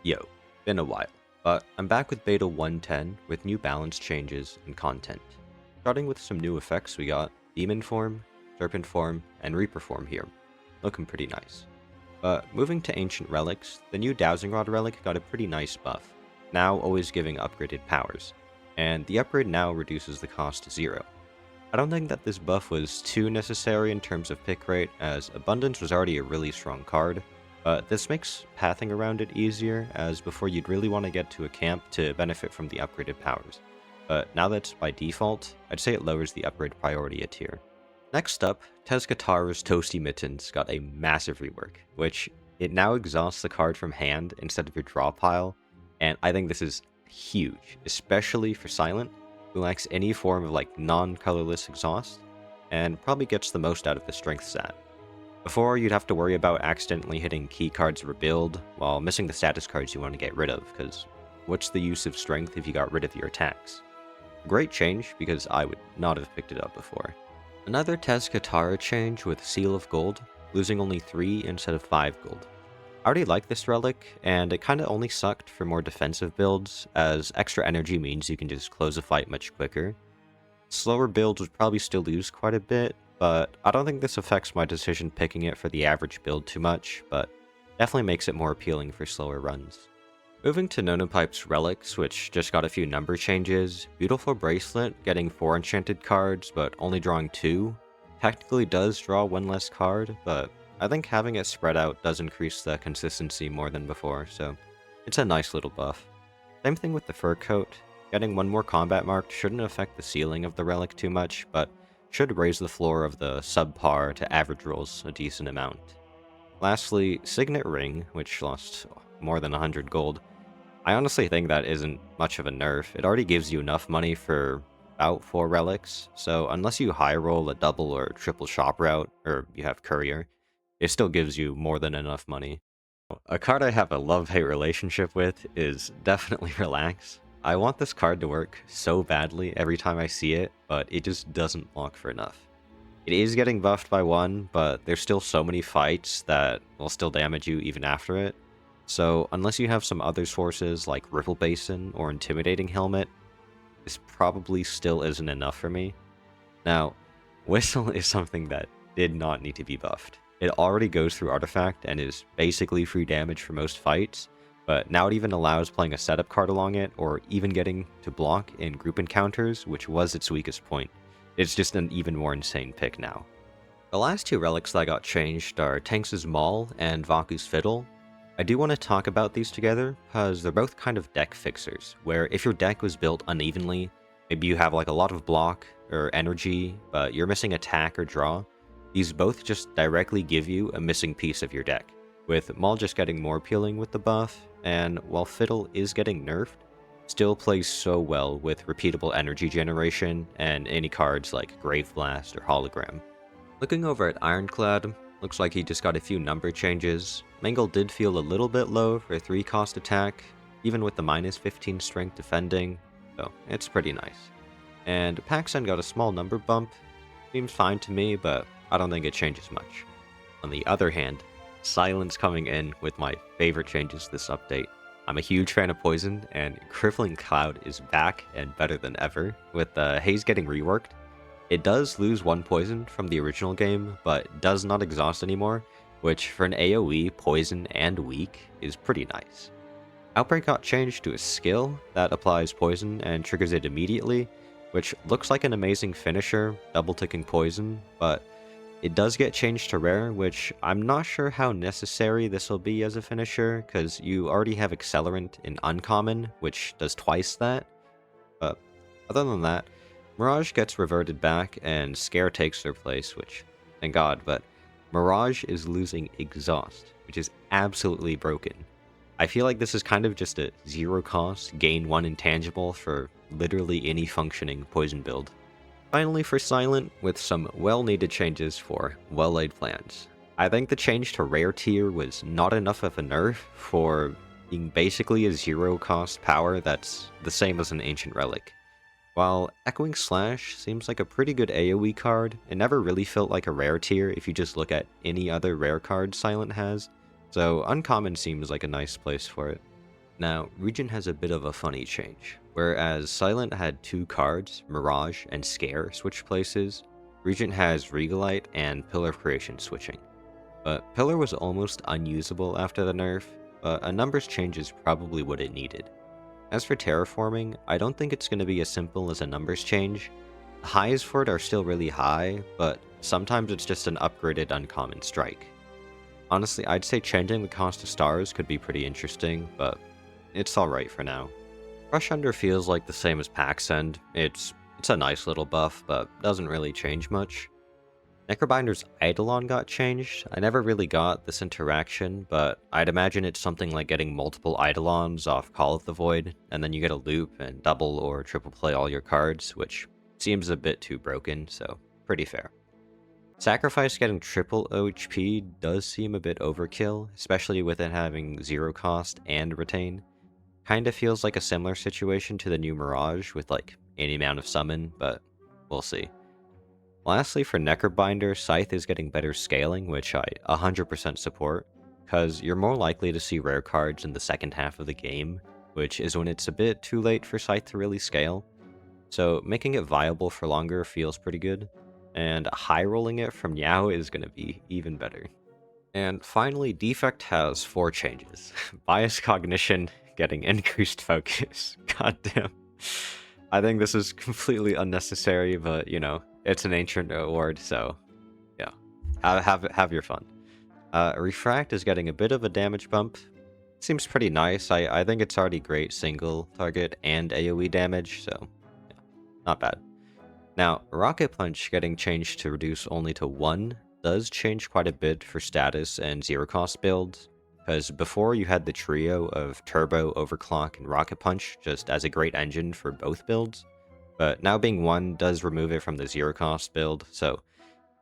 Yo, been a while, but I'm back with beta 1.10 with new balance changes and content. Starting with some new effects, we got Demon Form, Serpent Form, and Reaper Form here. Looking pretty nice. But moving to Ancient Relics, the new Dowsing Rod relic got a pretty nice buff, now always giving upgraded powers, and the upgrade now reduces the cost to 0. I don't think that this buff was too necessary in terms of pick rate, as Abundance was already a really strong card, but this makes pathing around it easier, as before you'd really want to get to a camp to benefit from the upgraded powers. But now that's by default, I'd say it lowers the upgrade priority a tier. Next up, Tezcatara's Toasty Mittens got a massive rework, which it now exhausts the card from hand instead of your draw pile, and I think this is huge, especially for Silent, who lacks any form of non-colorless exhaust, and probably gets the most out of the strength stat. Before, you'd have to worry about accidentally hitting key cards rebuild, while missing the status cards you want to get rid of, because what's the use of strength if you got rid of your attacks? Great change, because I would not have picked it up before. Another Tezcatara change with Seal of Gold, losing only 3 instead of 5 gold. I already like this relic, and it kinda only sucked for more defensive builds, as extra energy means you can just close a fight much quicker. Slower builds would probably still lose quite a bit, but I don't think this affects my decision picking it for the average build too much, but definitely makes it more appealing for slower runs. Moving to Nonopipe's relics, which just got a few number changes, Beautiful Bracelet getting 4 enchanted cards but only drawing 2, technically does draw 1 less card, but I think having it spread out does increase the consistency more than before, so it's a nice little buff. Same thing with the Fur Coat, getting 1 more combat mark shouldn't affect the ceiling of the relic too much, but should raise the floor of the subpar to average rolls a decent amount. Lastly, Signet Ring, which lost more than 100 gold. I honestly think that isn't much of a nerf. It already gives you enough money for about 4 relics, so unless you high roll a double or triple shop route, or you have courier, it still gives you more than enough money. A card I have a love-hate relationship with is definitely Relax. I want this card to work so badly every time I see it, but it just doesn't block for enough. It is getting buffed by 1, but there's still so many fights that will still damage you even after it. So unless you have some other sources like Ripple Basin or Intimidating Helmet, this probably still isn't enough for me. Now, Whistle is something that did not need to be buffed. It already goes through Artifact and is basically free damage for most fights, but now it even allows playing a setup card along it, or even getting to block in group encounters, which was its weakest point. It's just an even more insane pick now. The last 2 relics that got changed are Tanks' Maul and Vaku's Fiddle. I do want to talk about these together, because they're both kind of deck fixers, where if your deck was built unevenly, maybe you have a lot of block or energy, but you're missing attack or draw, these both just directly give you a missing piece of your deck, with Maul just getting more appealing with the buff, and while Fiddle is getting nerfed, still plays so well with repeatable energy generation and any cards like Grave Blast or Hologram. Looking over at Ironclad, looks like he just got a few number changes. Mangle did feel a little bit low for 3 cost attack, even with the minus 15 strength defending, so it's pretty nice. And Paxson got a small number bump, seems fine to me, but I don't think it changes much. On the other hand, Silence coming in with my favorite changes this update. I'm a huge fan of Poison, and Crippling Cloud is back and better than ever. With Haze getting reworked, it does lose 1 poison from the original game, but does not exhaust anymore, which for an AoE, poison, and weak is pretty nice. Outbreak got changed to a skill that applies poison and triggers it immediately, which looks like an amazing finisher, double-ticking poison, but it does get changed to rare, which I'm not sure how necessary this will be as a finisher, because you already have Accelerant in Uncommon, which does twice that. But other than that, Mirage gets reverted back, and Scare takes their place, which, thank God, but Mirage is losing Exhaust, which is absolutely broken. I feel like this is kind of just a 0 cost, gain 1 intangible for literally any functioning poison build. Finally for Silent, with some well-needed changes for well-laid plans. I think the change to rare tier was not enough of a nerf for being basically a 0 cost power that's the same as an ancient relic. While Echoing Slash seems like a pretty good AoE card, it never really felt like a rare tier if you just look at any other rare card Silent has, so Uncommon seems like a nice place for it. Now, Regent has a bit of a funny change. Whereas Silent had two cards, Mirage and Scare, switch places, Regent has Regalite and Pillar of Creation switching. But Pillar was almost unusable after the nerf, but a numbers change is probably what it needed. As for terraforming, I don't think it's going to be as simple as a numbers change. The highs for it are still really high, but sometimes it's just an upgraded uncommon strike. Honestly, I'd say changing the cost of stars could be pretty interesting, but it's alright for now. Rush Under feels like the same as Pax End. It's a nice little buff, but doesn't really change much. Necrobinder's Eidolon got changed. I never really got this interaction, but I'd imagine it's something like getting multiple Eidolons off Call of the Void, and then you get a loop and double or triple play all your cards, which seems a bit too broken, so pretty fair. Sacrifice getting triple OHP does seem a bit overkill, especially with it having 0 cost and retain. Kinda feels like a similar situation to the new Mirage with like any amount of summon, but we'll see. Lastly, for Necrobinder, Scythe is getting better scaling, which I 100% support, because you're more likely to see rare cards in the second half of the game, which is when it's a bit too late for Scythe to really scale. So making it viable for longer feels pretty good, and high rolling it from Yao is going to be even better. And finally, Defect has 4 changes. Bias Cognition getting increased focus. Goddamn. I think this is completely unnecessary, but you know, it's an ancient award, so yeah, have your fun. Refract is getting a bit of a damage bump. Seems pretty nice. I think it's already great single target and AoE damage, so yeah, not bad. Now, Rocket Punch getting changed to reduce only to 1 does change quite a bit for status and 0 cost builds, because before you had the trio of Turbo, Overclock, and Rocket Punch just as a great engine for both builds, but now being 1 does remove it from the 0 cost build, so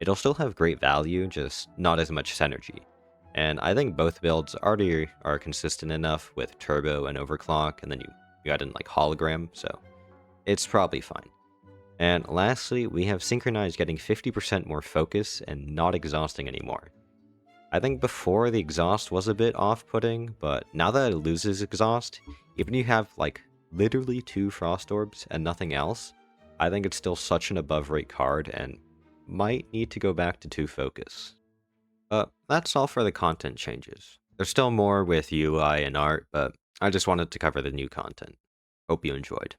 it'll still have great value, just not as much synergy. And I think both builds already are consistent enough with Turbo and Overclock, and then you add in like Hologram, so it's probably fine. And lastly, we have Synchronize getting 50% more focus and not exhausting anymore. I think before the exhaust was a bit off-putting, but now that it loses exhaust, even if you have like literally 2 Frost Orbs and nothing else, I think it's still such an above-rate card and might need to go back to 2 focus. But that's all for the content changes. There's still more with UI and art, but I just wanted to cover the new content. Hope you enjoyed.